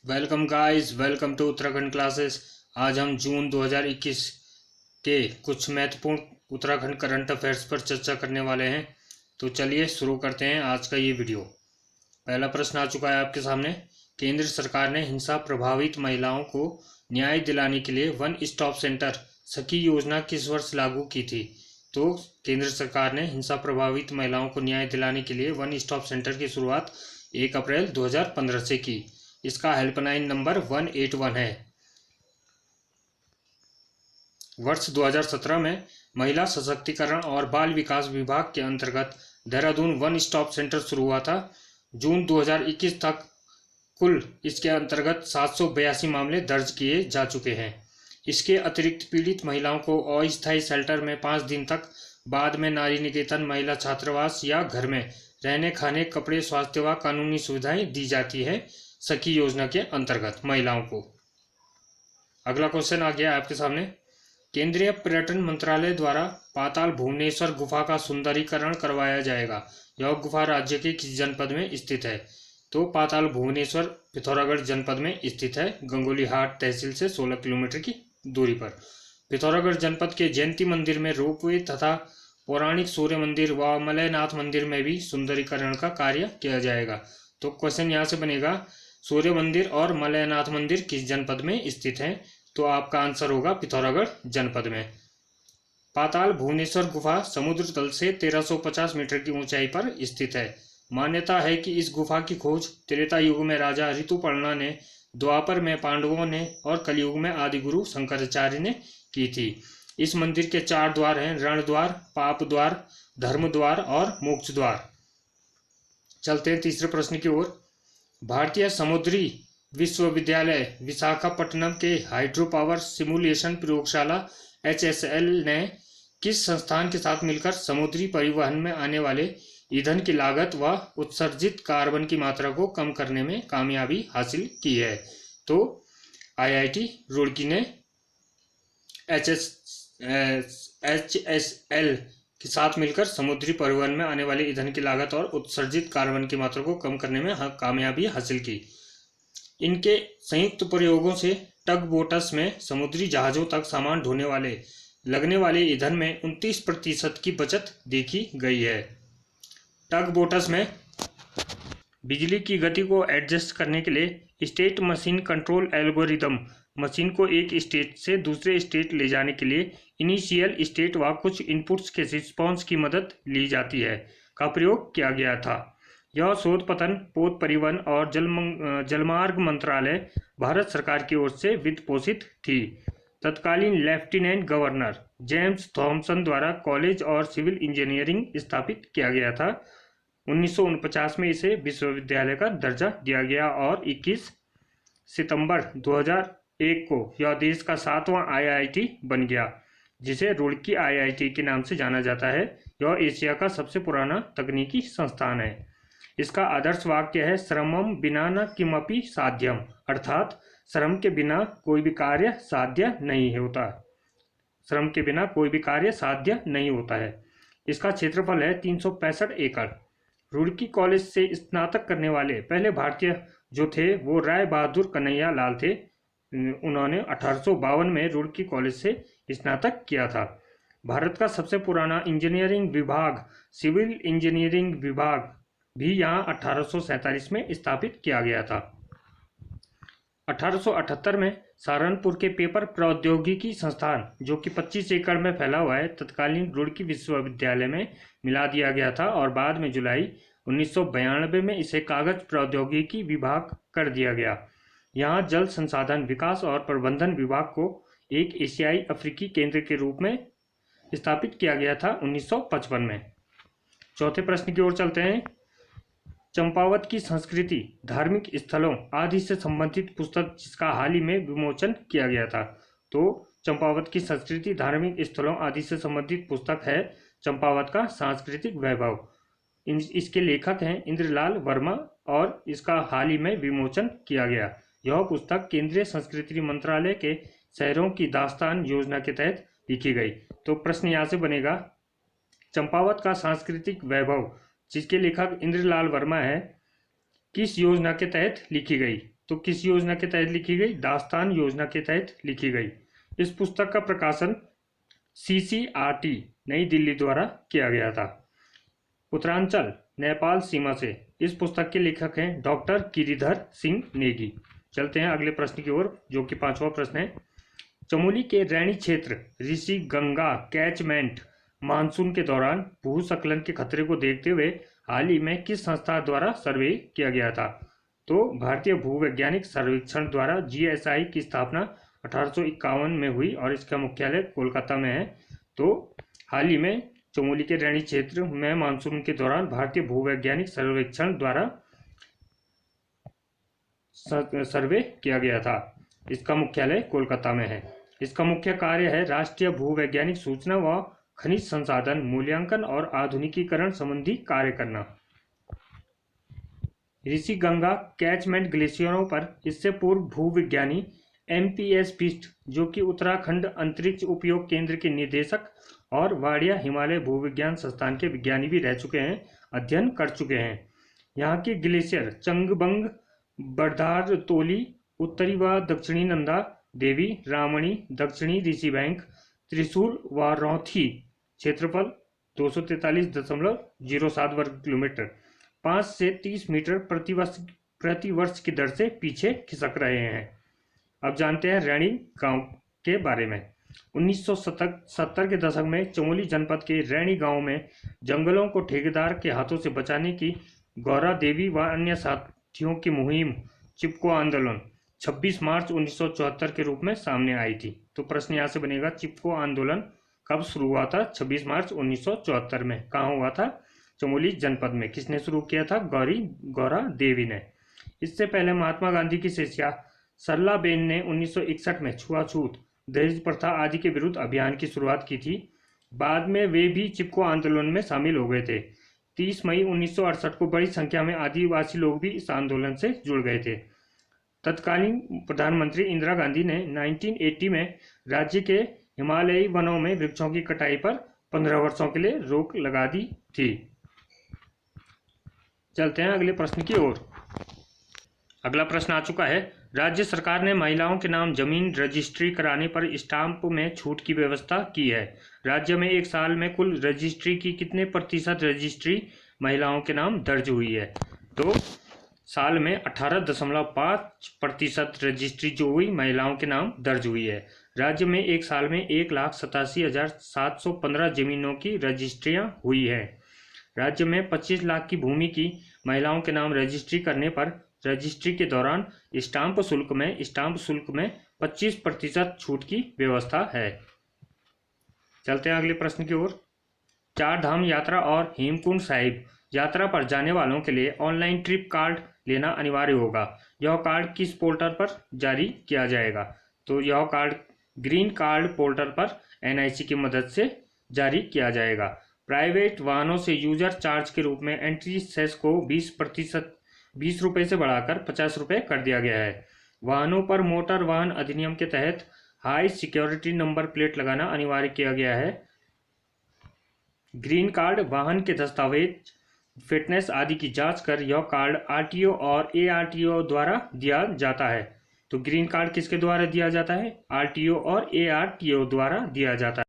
Welcome guys, welcome to Uttarakhand classes. आज हम जून 2021 के कुछ महत्वपूर्ण उत्तराखंड करंट अफेयर्स पर चर्चा करने वाले हैं। तो चलिए शुरू करते हैं आज का ये वीडियो। पहला प्रश्न आ चुका है आपके सामने। केंद्र सरकार ने हिंसा प्रभावित महिलाओं को न्याय दिलाने के लिए वन स्टॉप सेंटर सखी योजना किस वर्ष लागू की थी? तो केंद्र सरकार ने हिंसा प्रभावित महिलाओं को न्याय दिलाने के लिए वन स्टॉप सेंटर की शुरुआत 1 अप्रैल 2015 से की। इसका हेल्पलाइन नंबर 181 है। वर्ष 2017 में महिला सशक्तिकरण और बाल विकास विभाग के अंतर्गत देहरादून वन स्टॉप सेंटर शुरू हुआ था। जून 2021 तक कुल इसके अंतर्गत 782 मामले दर्ज किए जा चुके हैं। इसके अतिरिक्त पीड़ित महिलाओं को अस्थायी शेल्टर में 5 दिन तक, बाद में नारी निकेतन, महिला छात्रावास या घर में रहने, खाने, कपड़े, स्वास्थ्य व कानूनी सुविधाएं दी जाती है सखी योजना के अंतर्गत महिलाओं को। अगला क्वेश्चन आ गया आपके सामने। केंद्रीय पर्यटन मंत्रालय द्वारा पाताल भुवनेश्वर गुफा का सुंदरीकरण करवाया जाएगा। यह गुफा राज्य के किस जनपद में स्थित है? तो पाताल भुवनेश्वर पिथौरागढ़ जनपद में स्थित है, गंगोलीहाट तहसील से 16 किलोमीटर की दूरी पर। पिथौरागढ़ जनपद के जयंती मंदिर में रोपवे तथा पौराणिक सूर्य मंदिर व मलयनाथ मंदिर में भी सुंदरीकरण का कार्य किया जाएगा। तो क्वेश्चन यहाँ से बनेगा, सूर्य मंदिर और मलयनाथ मंदिर किस जनपद में स्थित हैं? तो आपका आंसर होगा पिथौरागढ़ जनपद में। पाताल भुवनेश्वर गुफा समुद्र तल से 1350 मीटर की ऊंचाई पर स्थित है। मान्यता है कि इस गुफा की खोज त्रेता युग में राजा ऋतुपर्णा ने, द्वापर में पांडवों ने और कलयुग में आदिगुरु शंकराचार्य ने की थी। इस मंदिर के 4 द्वार हैं, रण द्वार, पाप द्वार, धर्म द्वार और मोक्ष द्वार। चलते हैं तीसरे प्रश्न की ओर। भारतीय समुद्री विश्वविद्यालय विशाखापट्टनम के हाइड्रो पावर सिमुलेशन प्रयोगशाला HSL ने किस संस्थान के साथ मिलकर समुद्री परिवहन में आने वाले ईंधन की लागत व उत्सर्जित कार्बन की मात्रा को कम करने में कामयाबी हासिल की है? तो IIT रुड़की ने HSL के साथ मिलकर समुद्री परिवहन में आने वाले ईंधन की लागत और उत्सर्जित कार्बन की मात्रा को कम करने में कामयाबी हासिल की। इनके संयुक्त प्रयोगों से टग बोट्स में समुद्री जहाजों तक सामान ढोने वाले लगने वाले ईंधन में 29% की बचत देखी गई है। टग बोट्स में बिजली की गति को एडजस्ट करने के लिए state machine control algorithm, machine को एक स्टेट से दूसरे स्टेट ले जाने के लिए इनिशियल स्टेट व कुछ इनपुट्स के रिस्पॉन्स की मदद ली जाती है, का प्रयोग किया गया था। यह शोध पतन पोत परिवहन और जलमार्ग मंत्रालय, भारत सरकार की ओर से वित्त पोषित थी। तत्कालीन लेफ्टिनेंट गवर्नर जेम्स थॉमसन द्वारा कॉलेज और सिविल इंजीनियरिंग स्थापित किया गया था। 1949 में इसे विश्वविद्यालय का दर्जा दिया गया और 21 सितंबर 2001 को यह देश का 7वां IIT बन गया, जिसे रुड़की IIT के नाम से जाना जाता है। यह एशिया का सबसे पुराना तकनीकी संस्थान है। इसका आदर्श वाक्य है, श्रमम बिना न किमपि साध्यम, अर्थात श्रम के बिना कोई भी कार्य साध्य नहीं होता। श्रम के बिना कोई भी कार्य साध्य नहीं होता है। इसका क्षेत्रफल है 365 एकड़। रुड़की कॉलेज से स्नातक करने वाले पहले भारतीय जो थे वो राय बहादुर कन्हैया लाल थे। उन्होंने 1852 में रुड़की कॉलेज से स्नातक किया था। भारत का सबसे पुराना इंजीनियरिंग विभाग, सिविल इंजीनियरिंग विभाग भी यहाँ 1847 में स्थापित किया गया था। 1878 में सहारनपुर के पेपर प्रौद्योगिकी संस्थान, जो कि 25 एकड़ में फैला हुआ है, तत्कालीन रुड़की विश्वविद्यालय में मिला दिया गया था और बाद में जुलाई 1992 में इसे कागज प्रौद्योगिकी विभाग कर दिया गया। यहाँ जल संसाधन विकास और प्रबंधन विभाग को एक एशियाई अफ्रीकी केंद्र के रूप में स्थापित किया गया था 1955 में। चौथे प्रश्न की ओर चलते हैं। चंपावत की संस्कृति, धार्मिक स्थलों आदि से संबंधित पुस्तक जिसका हाल ही में विमोचन किया गया था। तो चंपावत की संस्कृति, धार्मिक स्थलों आदि से संबंधित पुस्तक है चंपावत का सांस्कृतिक वैभव। इसके लेखक हैं इंद्रलाल वर्मा और इसका हाल ही में विमोचन किया गया। यह पुस्तक केंद्रीय संस्कृति मंत्रालय के शहरों की दास्तान योजना के तहत लिखी गई। तो प्रश्न यहाँ से बनेगा, चंपावत का सांस्कृतिक वैभव जिसके लेखक इंद्रलाल वर्मा है, किस योजना के तहत लिखी गई? तो किस योजना के तहत लिखी गई? दास्तान योजना के तहत लिखी गई। इस पुस्तक का प्रकाशन CCRT नई दिल्ली द्वारा किया गया था। उत्तरांचल नेपाल सीमा से, इस पुस्तक के लेखक हैं डॉक्टर गिरिधर सिंह नेगी। चलते हैं अगले प्रश्न की ओर, जो कि 5वां प्रश्न है। चमोली के रैणी क्षेत्र ऋषि गंगा कैचमेंट मानसून के दौरान भूस्खलन के खतरे को देखते हुए हाल ही में किस संस्था द्वारा सर्वे किया गया था? तो भारतीय भूवैज्ञानिक सर्वेक्षण द्वारा GSI की स्थापना 1851 में हुई और इसका मुख्यालय कोलकाता में है। तो हाल ही में चमोली के रैणी क्षेत्र में मानसून के दौरान भारतीय भूवैज्ञानिक सर्वेक्षण द्वारा सर्वे किया गया था। इसका मुख्यालय कोलकाता में है। इसका मुख्य कार्य है राष्ट्रीय भूवैज्ञानिक सूचना व खनिज संसाधन मूल्यांकन और आधुनिकीकरण संबंधी कार्य करना। ऋषि गंगा कैचमेंट ग्लेशियरों पर इससे पूर्व भूविज्ञानी MPS बिष्ट, जो कि उत्तराखंड अंतरिक्ष उपयोग केंद्र के निदेशक और वाडिया हिमालय भूविज्ञान संस्थान के विज्ञानी भी रह चुके हैं, अध्ययन कर चुके हैं। यहाँ के ग्लेशियर चंगबंग, बर्धारतोली, उत्तरी व दक्षिणी नंदा देवी, रामणी, दक्षिणी ऋषिबैंक, त्रिशूल व रौथी क्षेत्रफल 243.07 वर्ग किलोमीटर 5 से 30 मीटर प्रति वर्ष की दर से पीछे खिसक रहे हैं। अब जानते हैं रैणी गांव के बारे में। 1970 के दशक में चमोली जनपद के रैणी गांव में जंगलों को ठेकेदार के हाथों से बचाने की गौरा देवी व अन्य साथियों की मुहिम चिपको आंदोलन 26 मार्च 1974 के रूप में सामने आई थी। तो प्रश्न यहाँ से बनेगा, चिपको आंदोलन कब शुरू हुआ था? 26 मार्च 1974 में। कहाँ हुआ था? चमोली जनपद में। किसने शुरू किया था? गौरा देवी ने। इससे पहले महात्मा गांधी की शिष्या सरलाबेन ने 1961 में छुआछूत, दहेज प्रथा आदि के विरुद्ध अभियान की शुरुआत की थी। बाद में वे भी चिपको आंदोलन में शामिल हो गए थे। 30 मई 1968 को बड़ी संख्या में आदिवासी लोग भी इस आंदोलन से जुड़ गए थे। तत्कालीन प्रधानमंत्री इंदिरा गांधी ने 1980 में राज्य के हिमालयी वनों में वृक्षों की कटाई पर 15 वर्षों के लिए रोक लगा दी थी। चलते हैं अगले प्रश्न की ओर। अगला प्रश्न आ चुका है। राज्य सरकार ने महिलाओं के नाम जमीन रजिस्ट्री कराने पर स्टाम्प में छूट की व्यवस्था की है। राज्य में एक साल में कुल रजिस्ट्री की कितने प्रतिशत रजिस्ट्री महिलाओं के नाम दर्ज हुई है? तो साल में 18.5% रजिस्ट्री जो हुई महिलाओं के नाम दर्ज हुई है। राज्य में एक साल में 1,87,715 जमीनों की रजिस्ट्रियां हुई है। राज्य में 25 लाख की भूमि की महिलाओं के नाम रजिस्ट्री करने पर रजिस्ट्री के दौरान स्टाम्प शुल्क में 25% छूट की व्यवस्था है। चलते हैं अगले प्रश्न की ओर। 4 धाम यात्रा और हेमकुंड साहिब यात्रा पर जाने वालों के लिए ऑनलाइन ट्रिप कार्ड लेना अनिवार्य होगा। यह कार्ड किस पोर्टल पर जारी किया जाएगा? तो यह कार्ड ग्रीन कार्ड पोर्टल पर NIC की मदद से जारी किया जाएगा। प्राइवेट वाहनों से यूजर चार्ज के रूप में एंट्री सेस को 20 रुपये से बढ़ाकर 50 रुपये कर दिया गया है। वाहनों पर मोटर वाहन अधिनियम के तहत हाई सिक्योरिटी नंबर प्लेट लगाना अनिवार्य किया गया है। ग्रीन कार्ड वाहन के दस्तावेज, फिटनेस आदि की जांच कर यह कार्ड RTO और ARTO द्वारा दिया जाता है। तो ग्रीन कार्ड किसके द्वारा दिया जाता है? RTO और ARTO द्वारा दिया जाता है।